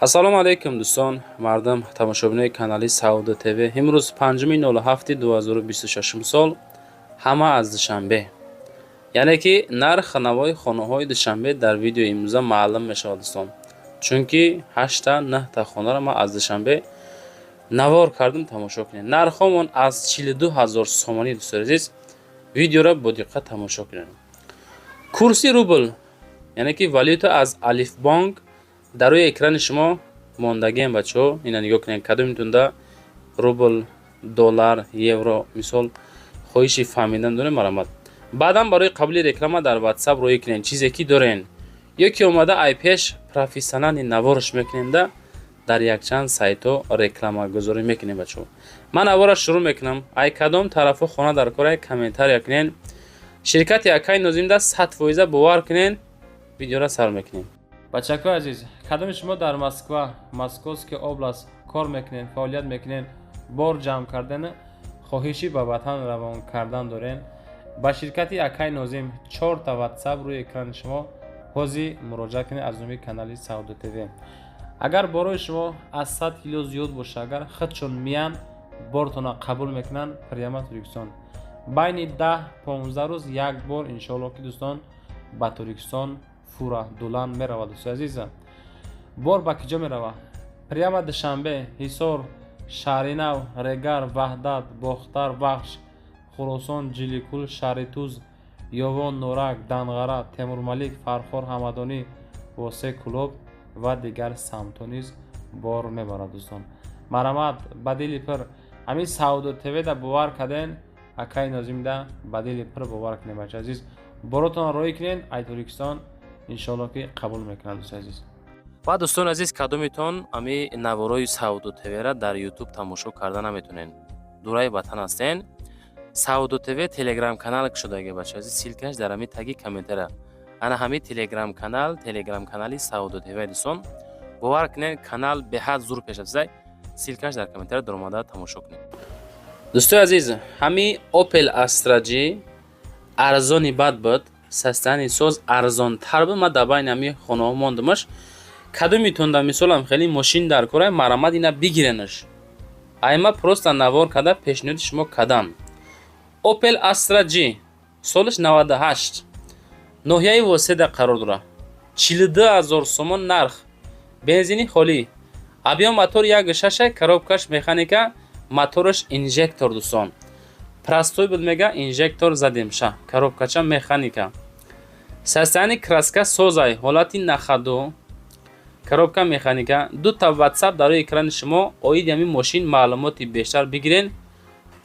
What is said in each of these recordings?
ассалому алайкум дӯстон, мардам тамошобинои канали Сауда ТВ. Имрӯз 5-07-2026 сол, ҳама аз Душанбе. Яъне ки нарх навои хонаҳои Душанбе дар видеои имрӯза маълум мешавад дӯстон. Чунки 8-9 хонаро ман аз Душанбе навор кардам, тамошо кунед. Нархҳомон аз 42000 сомонӣ дӯстони азиз. Видеоро бо диққат тамошо кунед. Курси рубл, яъне ки валюта аз Алифбанк дар рӯи экрани шумо мондагиам бачаҳо. Ина нигоҳ кунед, кадомитонда рубл, доллар, евро, мисол хоҳиши фаҳмидан дорем марамат. Баъдан барои қабули реклама дар WhatsApp роӣ кунед. Чизе ки дорен ё ки омада ай пеш профессионали навораш мекуненда дар якчанд сайтҳо рекламагузорӣ мекунем бачаҳо. Ман навора шурӯъ мекунам. Ай кадом тарафҳо хона дар кор, комментария кунен. Ширкати Акай Нозимда 100% бовар кунен. Видеоро сар мекунем. Бачакои азиз, кадоми шумо дар Москва, Московская област кор мекунен, фаъолият мекунен, бор ҷамъ кардан, хоҳиши ба ватан равон кардан дорен, ба ширкати Акай Нозим 4 та WhatsApp рӯи экрани шумо ҳозир муроҷиат кунед аз номи канали Сауда ТВ. Агар борои шумо аз 100 кило зиёд боша, агар худшон миян бортона қабул мекунанд, прямо Туркистон. Байни 10-15 рӯз як бор иншоалло ки дӯстон ба Туркистон фура дулан меравад. Дӯстои азиза, бор ба киҷо меравад? Прямо Душанбе, Ҳисор, Шаҳринав, Регар, Ваҳдат, Бохтар Бахш, Хӯросон, Ҷиликул, Шаҳри Туз, Ёвон, Норак, Данғара, Темурмалик, Фархор, Ҳамадонӣ, Восе Кулоб ва дигар самтҳо низ бор мебарад. Дӯстон марамат ба дили пир ҳамин Сауда ТВ да бовар карден, Акай Нозимда ба дили пир бовар кунед бача азиз. Боротон роӣ кунед, ай Туркистон иншоалло ки қабул мекунад дӯстои азиз. Ва дӯстони азиз, кадомитон ами наворои Сауда ТВ-ра дар YouTube тамошо карда наметонен, дураи ватан ҳастен, Сауда ТВ Telegram канал кушодаги бача азиз, силкаш дар ами таги комментария. Ана ҳами Telegram канали Сауда ТВ дӯстон. Бовар кунед, канал беҳад зур пеша дастад. Силкаш дар комментария дар омада тамошо кунед. Дӯстои азиз, ҳами Opel Astra G арзони бад буд, састани соз арзонтар буд. Ман дар байни ҳами хонаҳо мондамаш. Кадомитон да мисолам хеле мошин дар кора, марамат ина бигиренаш. Айма просто навор када пешниҳоди шумо кадам. Opel Astra G солиш 98, ноҳияи Воседа қарор дорад. 42000 сомон нарх. Бензини холӣ. Объем мотор 1.6, коробкаш механика, мотораш инжектор дӯстон. Простой буд мега, инжектор задем ша. Коробкача механика. Састани краска созай, ҳолати нахаду. Коробка механика. 2 та WhatsApp дар рӯи экрани шумо. Оиди ҳамин мошин маълумоти бештар бигирен.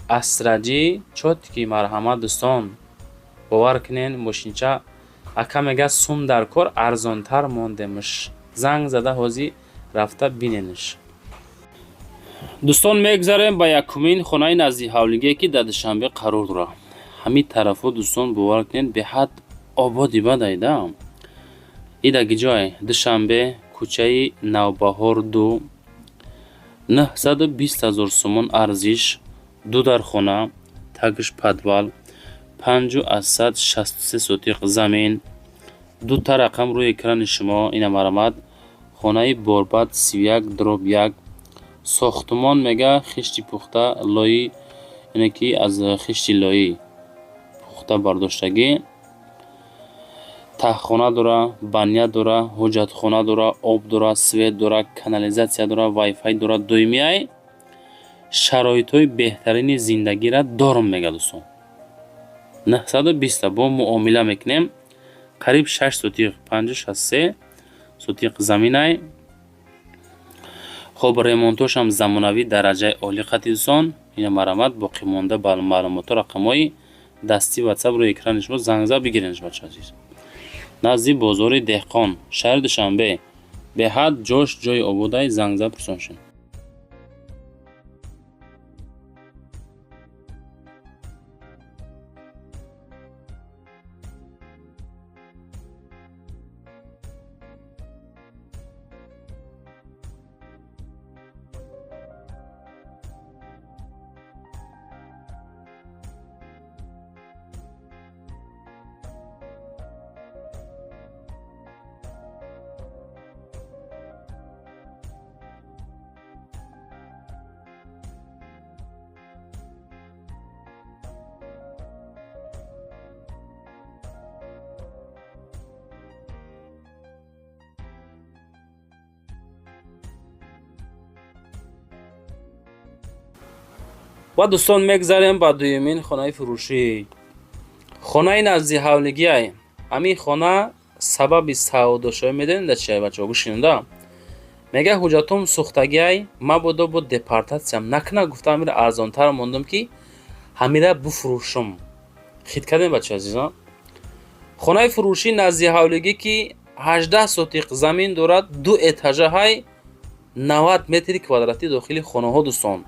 Astra G чотки марҳамат дӯстон. Бовар кунен, мошинча ака мега сум дар кор, арзонтар мондемаш. Занг зада ҳозир рафта биненаш. Дӯстон мегзарем ба якумин хонаи назди ҳавлигие ки дар Душанбе қарор дорад. Ҳамин тарафҳо дӯстон бовар кунед, беҳад ободи бадайда. Ида гиҷой Душанбе, кӯчаи Навбаҳор 2, 920 000 сомон арзиш, 2 дар хона, тагш подвал, 563 сотиқ замин, 2 та рақам рӯи экрани шумо. Ина марамат хонаи Борбад 31/1, сохтмон мега хишти пухта, лои, яъне ки аз хишти лои пухта бардоштагӣ. Таҳхона дора, баня дора, ҳоҷатхона дора, об дора, свет дора, канализатсия дора, вайфай дора. Доимияй шароитҳои беҳтарини зиндагиро дорам мега дӯстон. 920 бо муомила мекунем. Қариб 6 сотиқ, 563 сотиқ заминай. Хоб ремонтошам замонавӣ дараҷаи оли қати дӯстон. Ина марамат боқӣ монда ба маълумоту рақамҳои дасти WhatsApp рӯи экрани шумо занг зад бигиренаш бача азиз. назди бозори Деҳқон, шаҳри Душанбе. Беҳад ҷош ҷои ободай, занг зад пурсоншин. و دوستان میگذاریم با دومین خانه فروشی. خانه نزدی حولگی ای. امی خانه سبب سعودشوی میدن در چیه بچه ها گوشینده. میگه حجتم سوختگی ای ما بودو بود دپارتاتسیم نکنه گفتم میره ارزانتر موندم که همیره بفروشم. خید کردیم بچه عزیزان. خانه فروشی نزدی حولگی که 18 سوتیق زمین دارد، 2 اتاژه های 90 متر کвадрати داخلی خانه ها دوستان.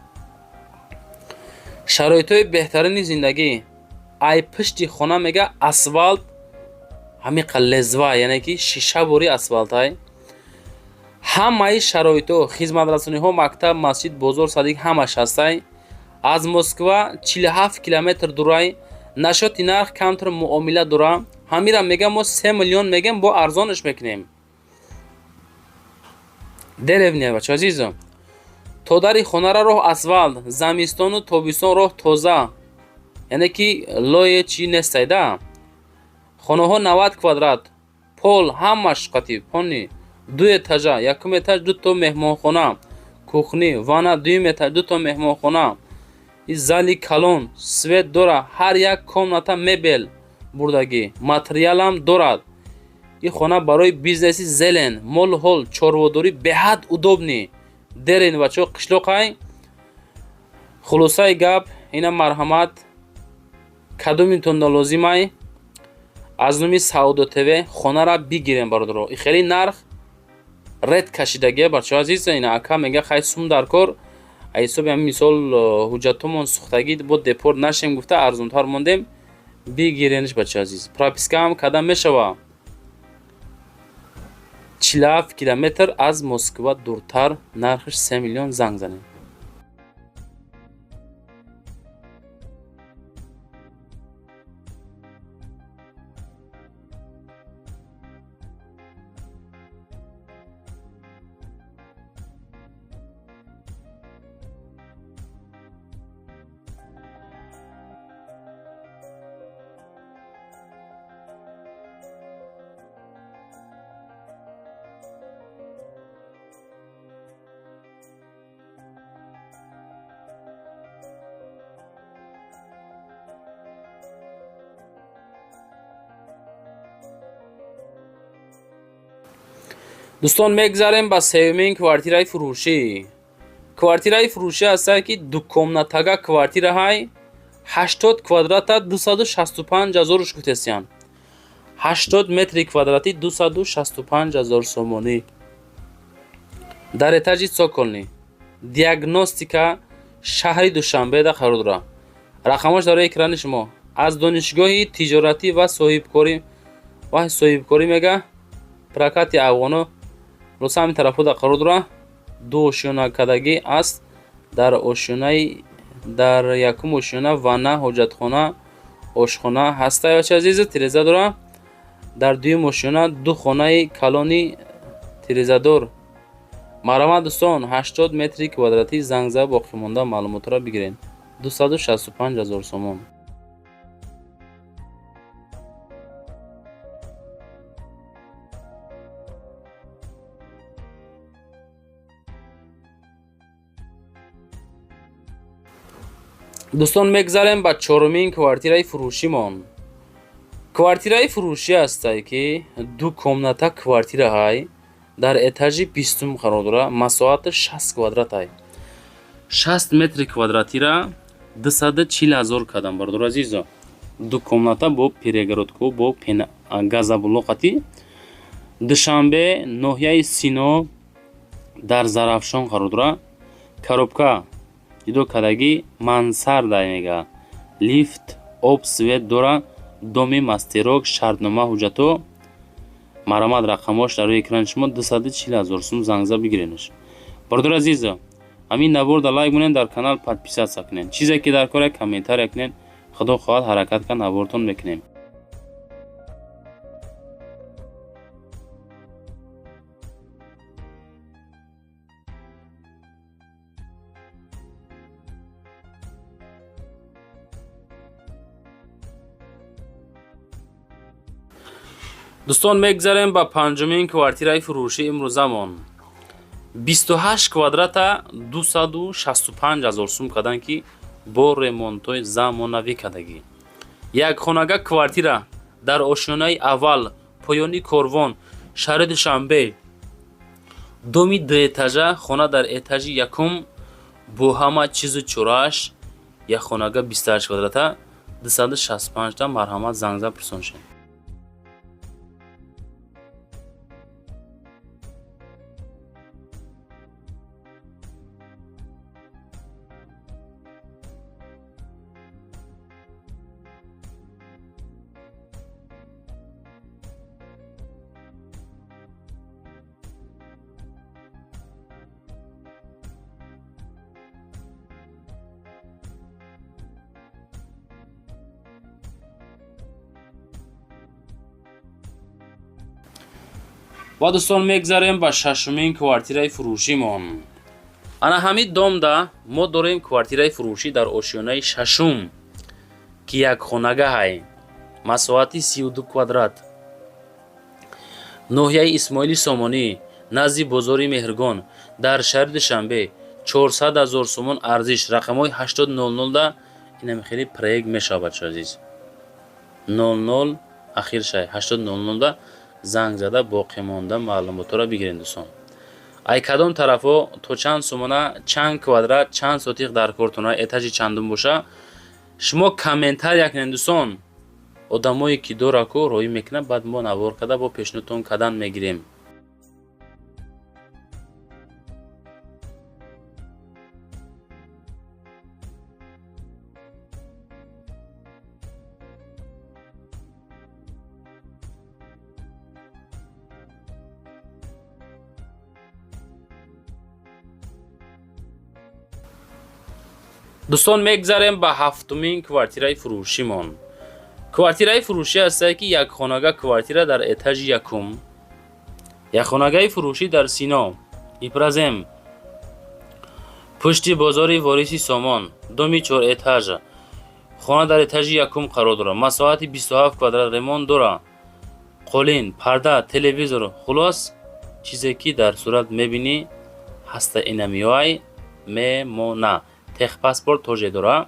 شرایط های بهترین زندگی. ای پشتی خانه میگه اسفالت همین قلزوه، یعنی که شیشه بوری اسفالت های. همه شرایط ها خدمت رسانی ها، مکتب، مسجد، بازار، صدیق همش هستای. از مسکو 47 کیلومتر دورای. نشاط نرخ کمتر معامله داره. همیرا میگم ما 3 میلیون میگم با ارزانش میکنیم. دلونیه بچه عزیزم. تو داری خونه را راه اسفالت، زمستان و تابستان راه تازه، یعنی که لای چی نستایده. خانه ها 90 کвадрат، پول همش قطعی پانی، 2 اتاژه، یکم اتاژ 2 تا مهمان خانه، کوخنی، وانه، 2 اتاژ 2 تا مهمان خانه، این زالی کلون، سویت داره، هر یک کامناتا مبل بردگی، ماتریال هم دارد. این خانه برای بیزنسی زلن، مول هول، چورواداری به حد удобный. درین بچه قشلوق های. خلاصه گپ اینا مرحمت کدومینتون لازم های از نومی سعودو تیوی خانه را بگیریم برادرو. این خیلی نرخ رد کشیدگی بچه عزیز. اینا اکا میگه خیلی سوم در کار ایسا به مثال حجتمون سوختگی بود دپورت نشیم گفته ارزونتر موندیم بگیرینش بچه عزیز. پراپیسکا هم کدام میشوه 47 کیلومتر از مسکو دورتر، نرخش 3 میلیون زنگ زنیم. دوستان میگذاریم با سومین کوارتیرای فروشی. کوارتیرای فروشی هست که دو کامناتگا کوارتیره های 80 کвадрата 265,000 گوتسیان. 80 متر کвадрати 265,000 сомонӣ. дар этажи цоколни. диагностика шаҳри душанбе да қарор дорад. рақамаш дар экрани шумо. аз донишгоҳи тиҷоратӣ ва соҳибкорӣ мега прокати афғоно рӯз ҳамин тарафҳо да қарор дорад. ду ошёнакадагӣ аст. дар ошёнаи дар якум ошёна ванна, ҳоҷатхона, ошхона ҳаста ёчи азиз тиреза дорад. дар дуюм ошёна ду хонаи калони тирезадор. марамат дӯстон 80 метри квадратӣ зангза боқимонда маълумотро бигиред. 265,000 сомон. دوستان میگذاریم با چهارمین کوارتیرای فروشیمون. کوارتیرای فروشی هسته که دو کامناتا کوارتیره های در اتاژی 20 قرار داره. مساحت 60 کвадрат های. 60 متر کвадрати را 240,000 кадам бардор азизо. ду комната бо перегородку бо газоблоқати душанбе ноҳияи сино дар зарафшон қарор дорад. коробка идо кадаги мансарда мега лифт об свет дора. доми мастерок шартнома ҳуҷҷато марамат рақамош дар рӯи экрани шумо 240,000 сум зангза бигиренш. бардор азизо ҳамин наборда лайк монед, дар канал подписатсия кунед. чизе ки дар кора комментария кунед. худо хоҳад ҳаракат кан набортон мекунем. دوستان میگذاریم با پنجمین کوارتیرای فروشی امروزمون. 28 کвадрата 265,000 сум кадан ки бо ремонтҳои замонавӣ кардагӣ. Як хонага квартира дар ошёнаи аввал поёни корвон шаҳри Душанбе доми дуэтажа хона дар этажи якум бо ҳама чизу чорааш як хонага 28 квадрата 265 марҳамат зангза пурсон шед. ва дӯстон мегзарем ба шашумин квартираи фурӯшимон. ана ҳамин домда мо дорем квартираи фурӯшӣ дар ошёнаи шашум ки як хонагаҳай масоҳати 32 квадрат ноҳияи Исмоили Сомонӣ назди бозори Меҳригон дар шаҳри Душанбе 400 000 сомон арзиш. рақамҳои 8000 да инам хеле проект мешавад бачаҳо азиз. 00 ахир шай 8000 да занг зада боқӣ монда маълумотро бигиред дӯстон. ай кадом тарафо то чанд сомона чанд квадрат чанд сотиқ дар кортона этажи чандум боша шумо комментар якнед дӯстон. одамое ки дораку роӣ мекунад баъд мо навор карда бо пешниҳодтон кадан мегирем. дӯстон мегзарем ба ҳафтумин квартираи фурӯшимон. квартираи фурӯшӣ ҳастае ки якхонага квартира дар этажи якум, якхонагаи фурӯшӣ дар Сино, Ибразем, пушти бозори Вориси Сомон, доми 4 этаж. хона дар этажи якум қарор дорад. масоҳати 27 квадрат, ремонт дорад. қолин, парда, телевизор, хулос чизе ки дар сурат мебинӣ ҳаста инамиёй мемона. техпаспорт тоже дора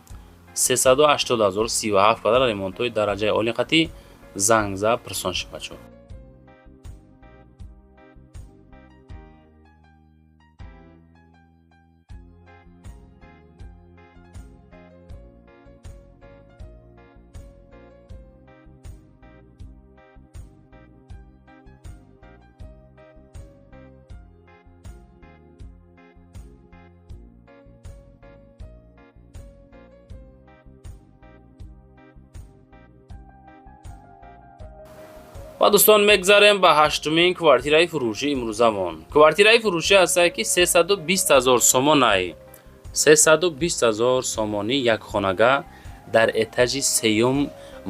380 000 37 квадрат ремонтҳои дараҷаи олиқатӣ зангза пурсон шид бачаҳо. ва дӯстон мегзарем ба ҳаштумин квартираи фурӯшӣ имрӯзамон. квартираи фурӯшӣ ҳастае ки 320 000 сомонай. 320 000 сомонӣ якхонага дар этажи сеюм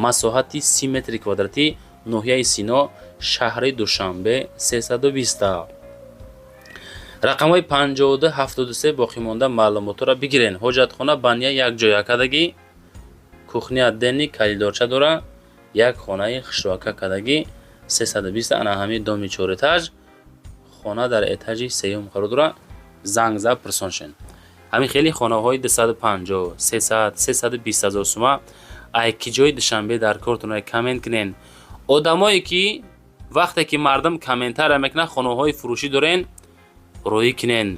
масоҳати 30 метри квадратӣ ноҳияи Сино шаҳри Душанбе 320. рақамҳои 52 73 боқимонда маълумотро бигирен. ҳоҷатхона бания якҷоя кардагӣ, кухня отдельни калидорча дора, як хонаи хишлоака кардагӣ 320 ана ҳамин доми 4 этаж хона дар этажи сеюм қарор дора зангза пурсон шед. ҳамин хеле хонаҳои 250 300 320 000 сума ай ки ҷои Душанбе дар кортона коммент кунен. одамое ки вақте ки мардум комментар мекунад хонаҳои фурӯшӣ дорен роӣ кунен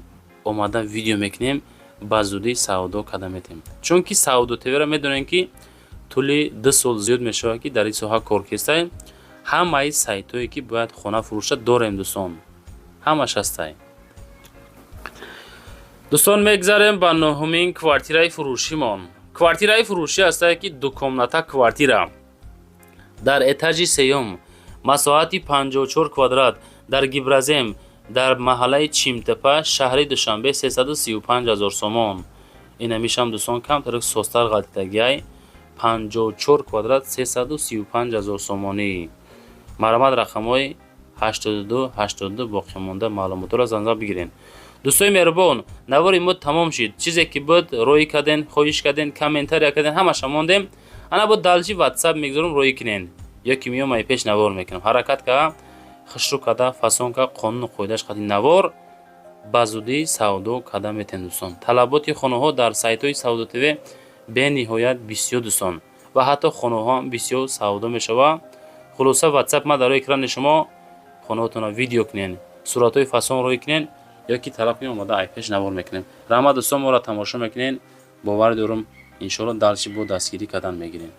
омада видео мекунем ба зудӣ савдо карда метем. чунки савдотевера медонем ки тӯли 2 сол зиёд мешавад ки дар ин соҳа кор кистаем. ҳамаи сайтое ки бояд хона фурӯшад дорем дӯстон, ҳамаш ҳастай. дӯстон мегзарем ба нӯҳумин квартираи фурӯшимон. квартираи фурӯшӣ ҳастае ки дукомната квартира дар этажи сеюм масоҳати 54 квадрат дар Гибразем дар маҳаллаи Чимтепа шаҳри Душанбе 335 000 сомон. инамишам дӯстон камтар состар ғалтидагиай 54 квадрат 335 000 сомонӣ. марҳамат рақамҳои 82 82 боқимонда маълумотро занза бигирен. дӯстои меҳрубон, навори мо тамом шид. чизе ки буд роӣ карден, хоҳиш карден, комментария карден, ҳамаша мондем. ана буд далҷи WhatsApp мегзорам роӣ кунен ё ки миём ай пеш навор мекунам. ҳаракат када, хушрӯ када, фасон када, қонуну қоидааш қади навор ба зудӣ савдо карда метавонед дӯстон. талаботи хонаҳо дар сайтҳои Савдо ТВ бениҳоят бисёр дӯстон ва ҳатто хонаҳо ҳам бисёр савдо мешавад. хулоса WhatsApp ма дар рӯи экрани шумо хонаҳотонро видео кунед, суратҳои фасонро кунед ёки талаб кунед омода айпеш навор мекунем. Раҳмат дӯстон, моро тамошо мекунед. бовар дорам иншоалло далчи бо дастгирӣ кардан мегирем.